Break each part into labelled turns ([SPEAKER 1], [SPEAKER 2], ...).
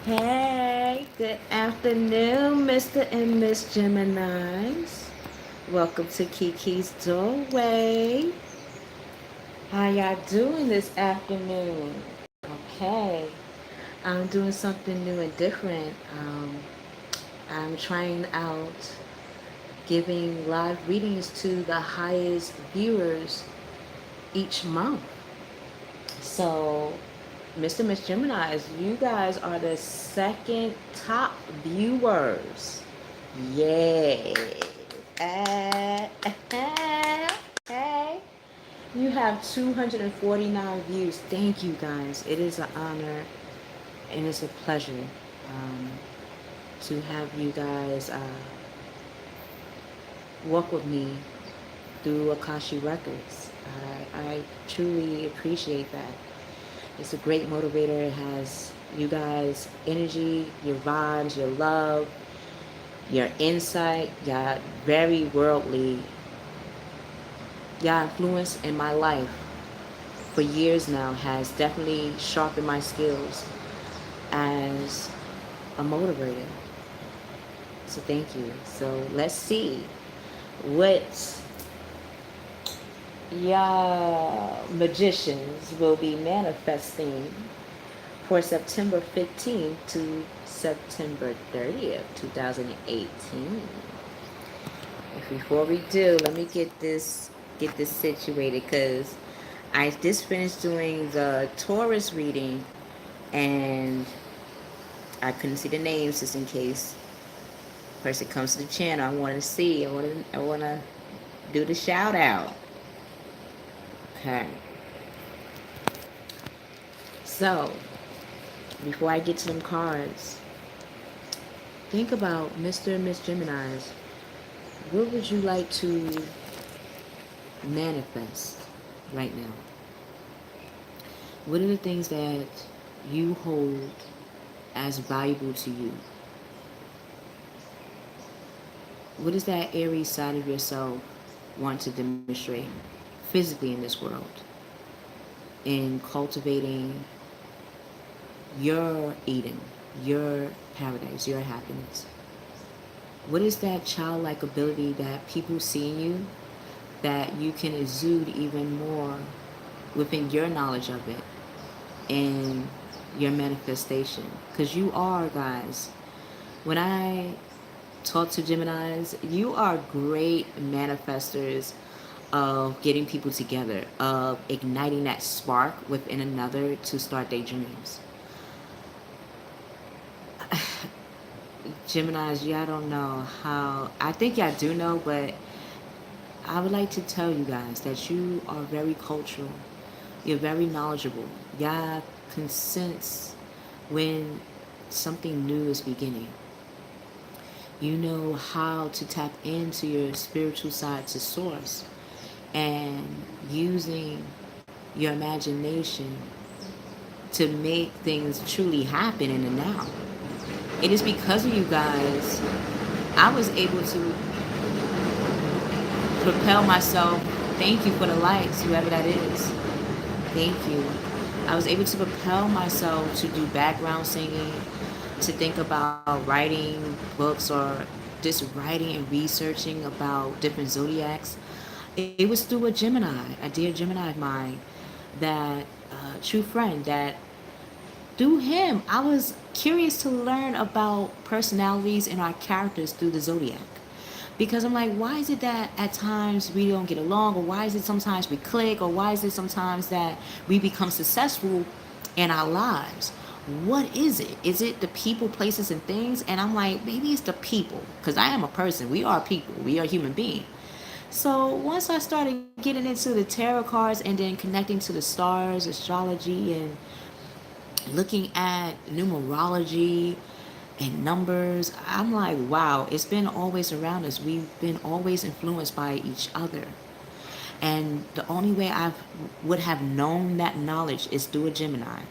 [SPEAKER 1] Hey, good afternoon, Mr. and Miss Geminis. Welcome to Kiki's Doorway. How y'all doing this afternoon? Okay, I'm doing something new and different. I'm trying out giving live readings to the highest viewers each month. So, Mr. and Miss Gemini, you guys are the second top viewers. Yay. Uh, hey. You have 249 views. Thank you guys. It is an honor and it's a pleasure um, to have you guys work with me through Akashi Records. I truly appreciate that. It's a great motivator. It has you guys' energy, your vibes, your love, your insight, your very worldly, your influence in my life for years now has definitely sharpened my skills as a motivator. So thank you. So let's see what y'all magicians will be manifesting for September 15th to September 30th, 2018. Before we do, let me get this situated because I just finished doing the Taurus reading and I couldn't see the names just in case person comes to the channel. I want to see. I want to do the shout out. Okay. So before I get to them cards, think about Mr. and Miss Gemini's. What would you like to manifest right now? What are the things that you hold as valuable to you? What is that Aries side of yourself want to demonstrate physically in this world? In cultivating your Eden, your paradise, your happiness. What is that childlike ability that people see in you that you can exude even more within your knowledge of it in your manifestation? Because you are, guys, when I talk to Geminis, you are great manifestors of getting people together, of igniting that spark within another to start their dreams. Geminis, y'all don't know how, I think y'all do know, but I would like to tell you guys that you are very cultural. You're very knowledgeable. Y'all can sense when something new is beginning. You know how to tap into your spiritual side to source and using your imagination to make things truly happen in the now. It is because of you guys I was able to propel myself. Thank you for the likes, whoever that is. Thank you. I was able to propel myself to do background singing, to think about writing books or just writing and researching about different zodiacs. It was through a Gemini, a dear Gemini of mine, that true friend, that through him I was curious to learn about personalities and our characters through the zodiac. Because I'm like, why is it that at times we don't get along, or why is it sometimes we click, or why is it sometimes that we become successful in our lives? What is it? Is it the people, places, and things? And I'm like, maybe it's the people, because I am a person. We are people. We are human beings. So once I started getting into the tarot cards and then connecting to the stars, astrology, and looking at numerology and numbers, I'm like, wow, it's been always around us. We've been always influenced by each other. And the only way I would have known that knowledge is through a Gemini.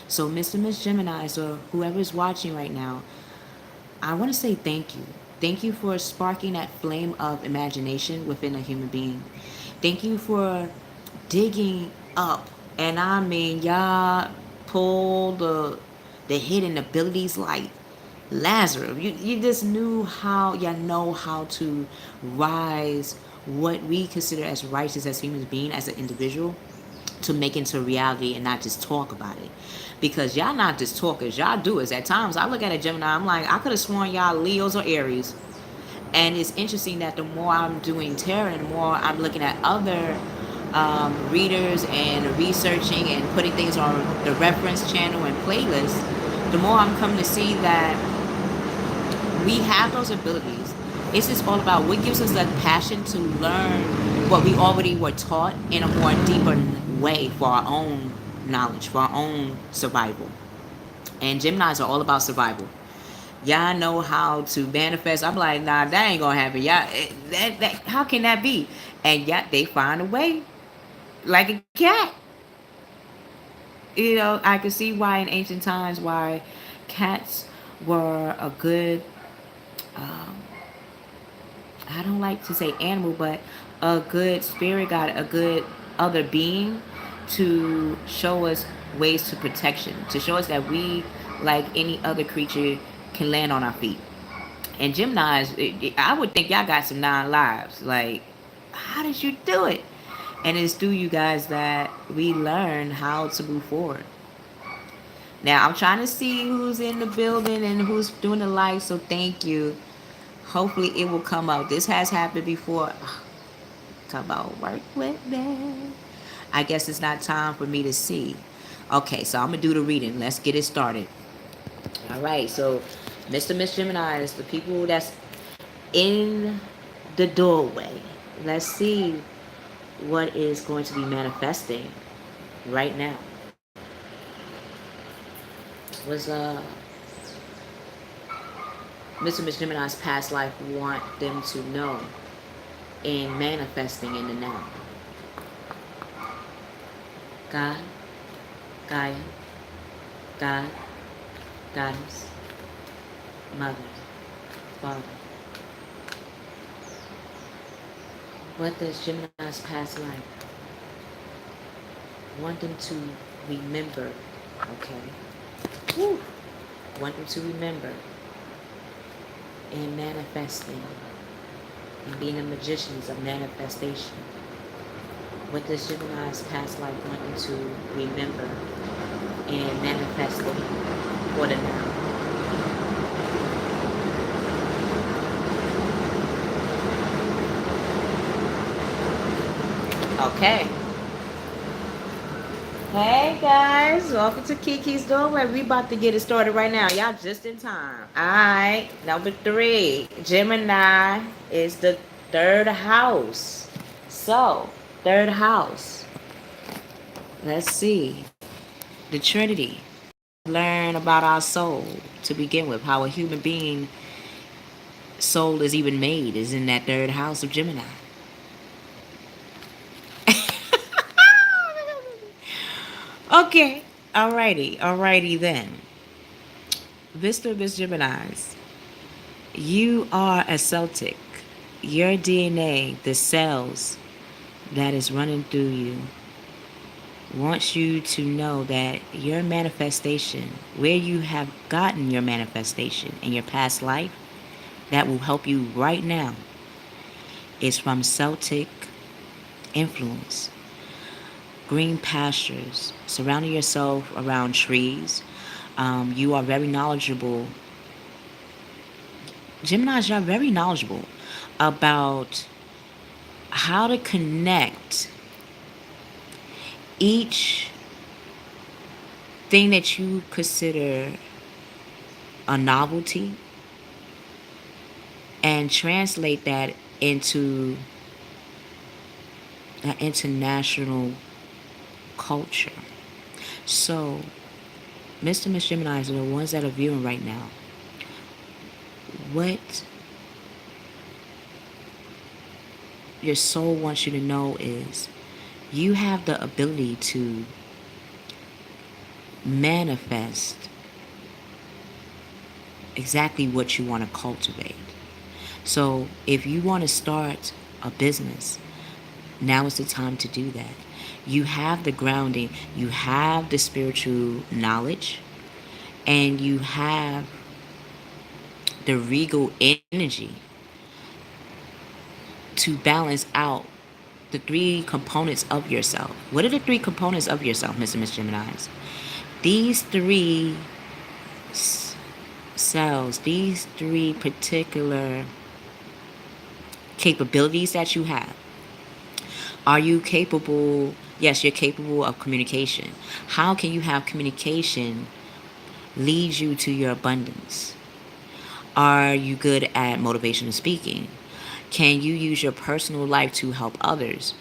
[SPEAKER 1] So Mr. and Miss Gemini, or whoever's watching right now, I want to say thank you. Thank you for sparking that flame of imagination within a human being. Thank you for digging up. And I mean, y'all pull the the hidden abilities like Lazarus. You just knew how, y'all know how to rise what we consider as righteous as human being, as an individual, to make into reality and not just talk about it. Because y'all not just talkers, y'all doers. At times I look at a Gemini, I'm like, I could have sworn y'all Leos or Aries. And it's interesting that the more I'm doing tarot and the more I'm looking at other readers and researching and putting things on the reference channel and playlist, the more I'm coming to see that we have those abilities. It's just all about what gives us that passion to learn what we already were taught in a more deeper way for our own knowledge, for our own survival. And Geminis are all about survival. Y'all know how to manifest. I'm like, nah, that ain't gonna happen. Y'all, that how can that be? And yet they find a way, like a cat. You know, I can see why in ancient times why cats were a good, um, I don't like to say animal, but a good spirit guide, a good other being to show us ways to protection, to show us that we, like any other creature, can land on our feet. And Gemini's, I would think y'all got some 9 lives. Like, how did you do it? And it's through you guys that we learn how to move forward. Now, I'm trying to see who's in the building and who's doing the live, so thank you. Hopefully, it will come out. This has happened before. Talk about work with me. I guess it's not time for me to see. Okay, so I'm going to do the reading. Let's get it started. All right, so Mr. Miss Gemini is the people that's in the doorway. Let's see what is going to be manifesting right now. Was Mr. Miss Gemini's past life want them to know in manifesting in the now? God, Gaia, God, Goddess, Mother, Father. What does Gemini's past life want them to remember? Okay. Woo. Want them to remember in manifesting and being the magicians of manifestation. What does Gemini's past life want them to remember in manifesting for the now? Okay. Hey guys, welcome to Kiki's Doorway. We about to get it started right now. Y'all just in time. Alright, number 3. Gemini is the 3rd house. So, 3rd house. Let's see. The Trinity. Learn about our soul to begin with. How a human being soul is even made is in that 3rd house of Gemini. Okay. Alrighty then. Mr. Miss Geminis, you are a Celtic. Your DNA, the cells that is running through you, wants you to know that your manifestation, where you have gotten your manifestation in your past life, that will help you right now, is from Celtic influence. Green pastures, surrounding yourself around trees. You are very knowledgeable. Geminis, you're very knowledgeable about how to connect each thing that you consider a novelty and translate that into an international culture. So, Mr. Miss Gemini, are the ones that are viewing right now. What your soul wants you to know is you have the ability to manifest exactly what you want to cultivate. So if you want to start a business, now is the time to do that. You have the grounding, you have the spiritual knowledge, and you have the regal energy to balance out the three components of yourself. What are the three components of yourself, Mr. and Miss Geminis? These three cells, these three particular capabilities that you have. Are you capable? Yes, you're capable of communication. How can you have communication lead you to your abundance? Are you good at motivational speaking? Can you use your personal life to help others?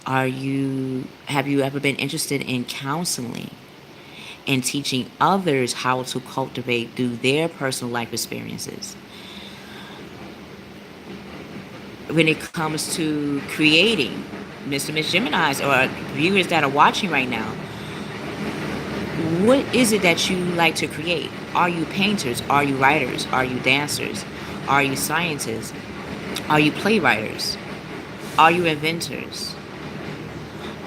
[SPEAKER 1] Have you ever been interested in counseling and teaching others how to cultivate through their personal life experiences? When it comes to creating, Mr. Miss Geminis or viewers that are watching right now, what is it that you like to create? Are you painters? Are you writers? Are you dancers? Are you scientists? Are you playwrights? Are you inventors?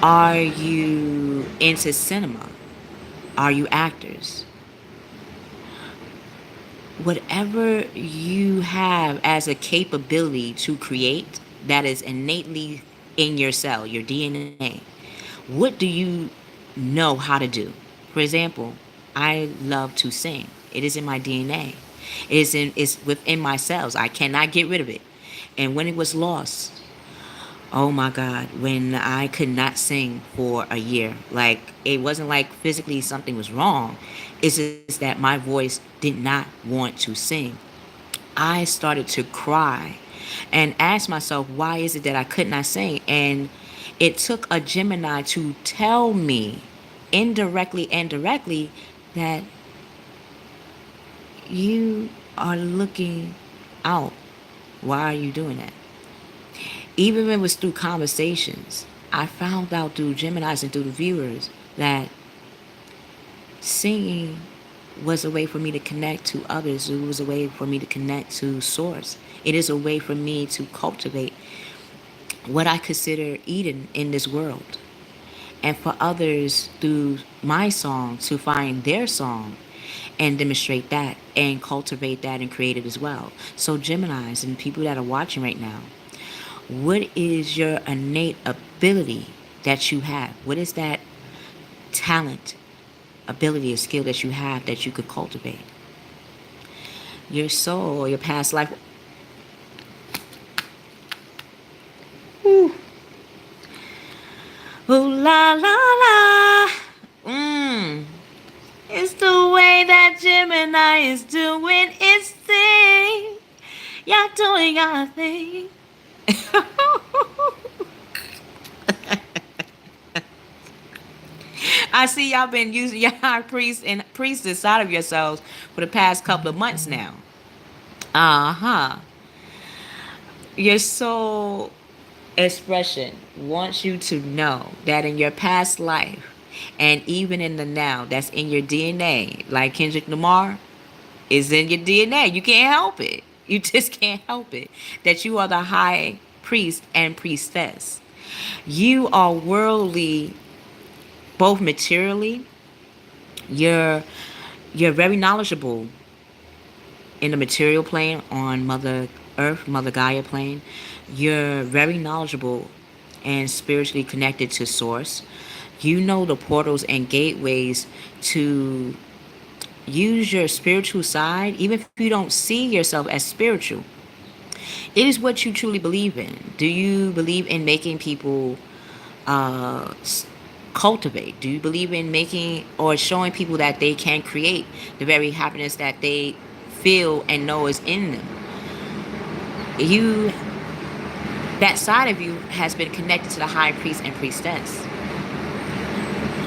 [SPEAKER 1] Are you into cinema? Are you actors? Whatever you have as a capability to create that is innately in your cell, your DNA, what do you know how to do? For example, I love to sing. It is in my DNA. It's within my cells. I cannot get rid of it. And when it was lost, oh my God, when I could not sing for a year, like it wasn't like physically something was wrong. It's just that my voice did not want to sing. I started to cry and asked myself, why is it that I could not sing? And it took a Gemini to tell me indirectly and directly that you are looking out. Why are you doing that? Even if it was through conversations, I found out through Geminis and through the viewers that singing was a way for me to connect to others. It was a way for me to connect to source. It is a way for me to cultivate what I consider Eden in this world. And for others through my song to find their song and demonstrate that and cultivate that and create it as well. So Geminis and people that are watching right now, what is your innate ability that you have? What is that talent, ability, or skill that you have that you could cultivate? Your soul, your past life. Ooh. Ooh la la la. It's the way that Gemini is doing its thing. Y'all doing your thing. I see y'all been using your high priest and priestess side of yourselves for the past couple of months now. Uh-huh. Your soul expression wants you to know that in your past life and even in the now, that's in your DNA, like Kendrick Lamar is in your DNA. You can't help it. You just can't help it. That you are the high priest and priestess. You are worldly, both materially. You're you're very knowledgeable in the material plane on Mother Earth, Mother Gaia plane. You're very knowledgeable and spiritually connected to Source. You know the portals and gateways to use your spiritual side, even if you don't see yourself as spiritual. It is what you truly believe in. Do you believe in making people uh, cultivate? Do you believe in making or showing people that they can create the very happiness that they feel and know is in them? You, that side of you has been connected to the high priest and priestess.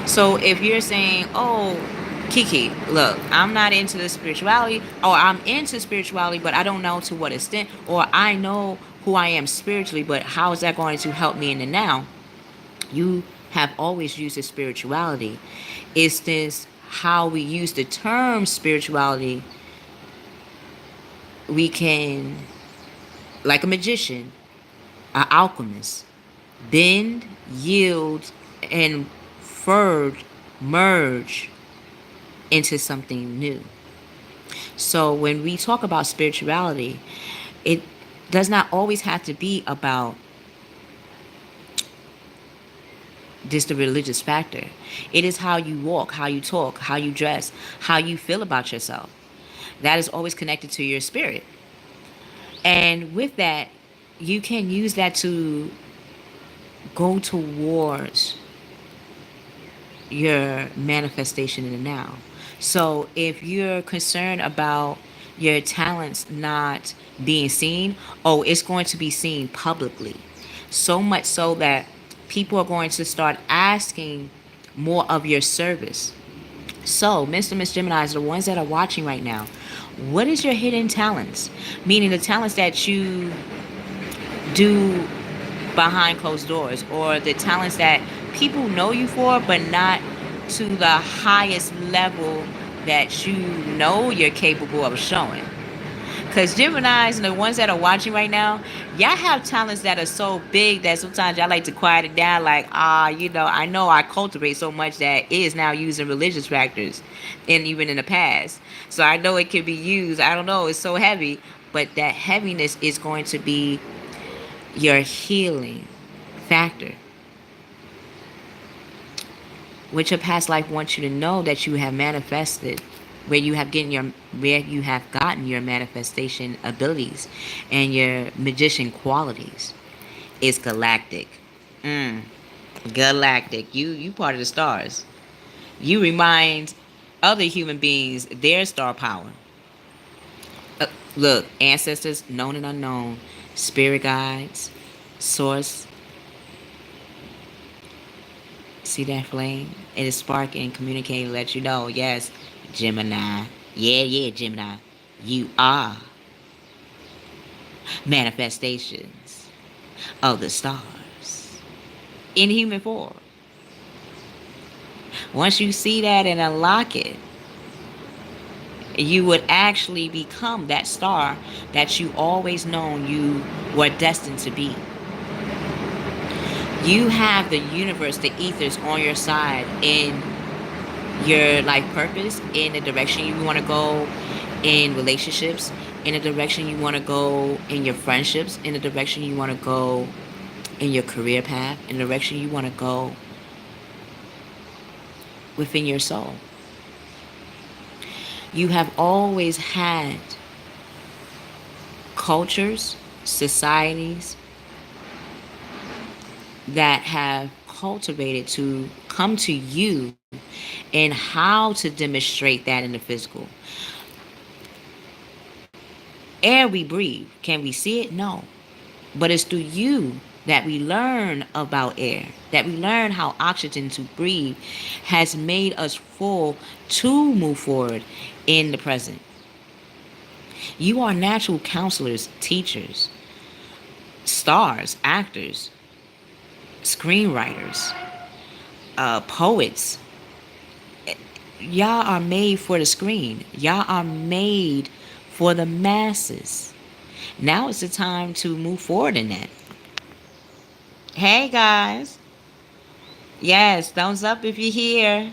[SPEAKER 1] So if you're saying, oh, Kiki, look, I'm not into the spirituality, or I'm into spirituality, but I don't know to what extent, or I know who I am spiritually, but how is that going to help me in the now? You have always used the spirituality. It's this how we use the term spirituality. We can, like a magician, an alchemist, bend, yield, and merge into something new. So when we talk about spirituality, it does not always have to be about just the religious factor. It is how you walk, how you talk, how you dress, how you feel about yourself. That is always connected to your spirit. And with that, you can use that to go towards your manifestation in the now. So if you're concerned about your talents not being seen, oh, it's going to be seen publicly. So much so that people are going to start asking more of your service. So, Mr. Miss Gemini, the ones that are watching right now, what is your hidden talents? Meaning the talents that you do behind closed doors, or the talents that people know you for, but not to the highest level that you know you're capable of showing. Because Geminis and the ones that are watching right now, y'all have talents that are so big that sometimes y'all like to quiet it down. Like, I know I cultivate so much that it is now using religious factors, and even in the past. So I know it can be used. I don't know, it's so heavy, but that heaviness is going to be your healing factor, which your past life wants you to know that you have manifested, where you have gotten your manifestation abilities and your magician qualities is galactic. mm, Galactic. You part of the stars. You remind other human beings their star power. Look, ancestors known and unknown, spirit guides, source. See that flame? It is sparking, communicating, let you know, yes, Gemini. Yeah, Gemini. You are manifestations of the stars in human form. Once you see that and unlock it, you would actually become that star that you always known you were destined to be. You have the universe, the ethers on your side in your life purpose, in the direction you want to go in relationships, in the direction you want to go in your friendships, in the direction you want to go in your career path, in the direction you want to go within your soul. You have always had cultures, societies that have cultivated to come to you and how to demonstrate that in the physical. Air we breathe, can we see it? No. But it's through you that we learn about air, that we learn how oxygen to breathe has made us full to move forward in the present. You are natural counselors, teachers, stars, actors, screenwriters, poets. Y'all are made for the screen. Y'all are made for the masses. Now is the time to move forward in that. Hey guys. Yes, thumbs up if you're here.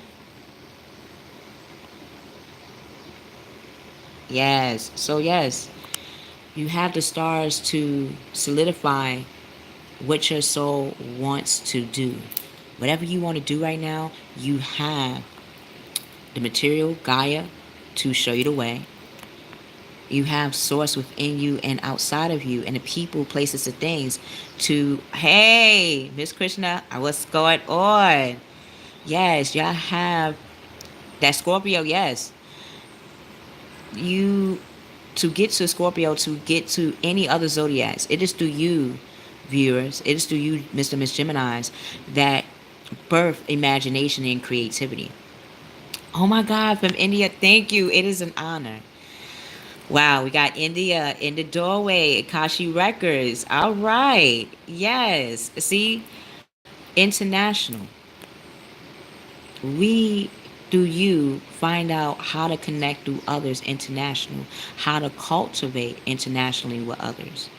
[SPEAKER 1] Yes. So yes, you have the stars to solidify what your soul wants to do. Whatever you want to do right now, you have the material, Gaia, to show you the way. You have source within you and outside of you, and the people, places, and things to, hey, Miss Krishna, what's going on? Yes, y'all have that Scorpio, yes. You, to get to Scorpio, to get to any other zodiacs, it is through you, viewers. It is through you, Mr. Miss Geminis, that birth imagination and creativity. Oh my God, from India, thank you. It is an honor. Wow, we got India in the doorway, Akashi Records. All right. Yes. See, international. We, through you, find out how to connect through others international, how to cultivate internationally with others.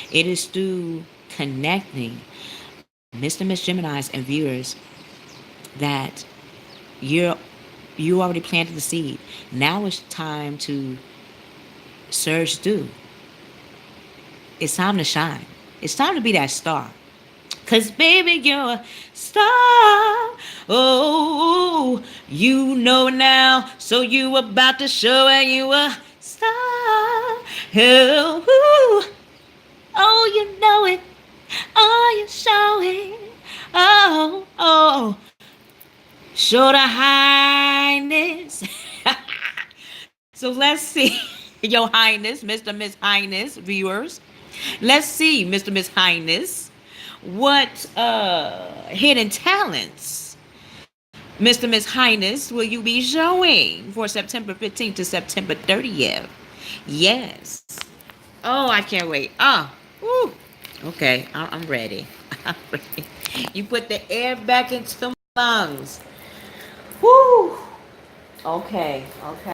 [SPEAKER 1] It is through connecting Mr. Miss Geminis and viewers that you're You already planted the seed. Now it's time to surge through. It's time to shine. It's time to be that star. Cause baby, you're a star. Oh, you know now. So you about to show and you a star. Oh, oh, you know it. Oh, you show it. Oh, oh. Show the highness. So let's see, Your Highness, Mr. Miss Highness, viewers. Let's see, Mr. Miss Highness, what hidden talents, Mr. Miss Highness, will you be showing for September 15th to September 30th? Yes. Oh, I can't wait. Ah, woo. Okay, I'm ready. I'm ready. You put the air back into the lungs. Woo. Okay, okay.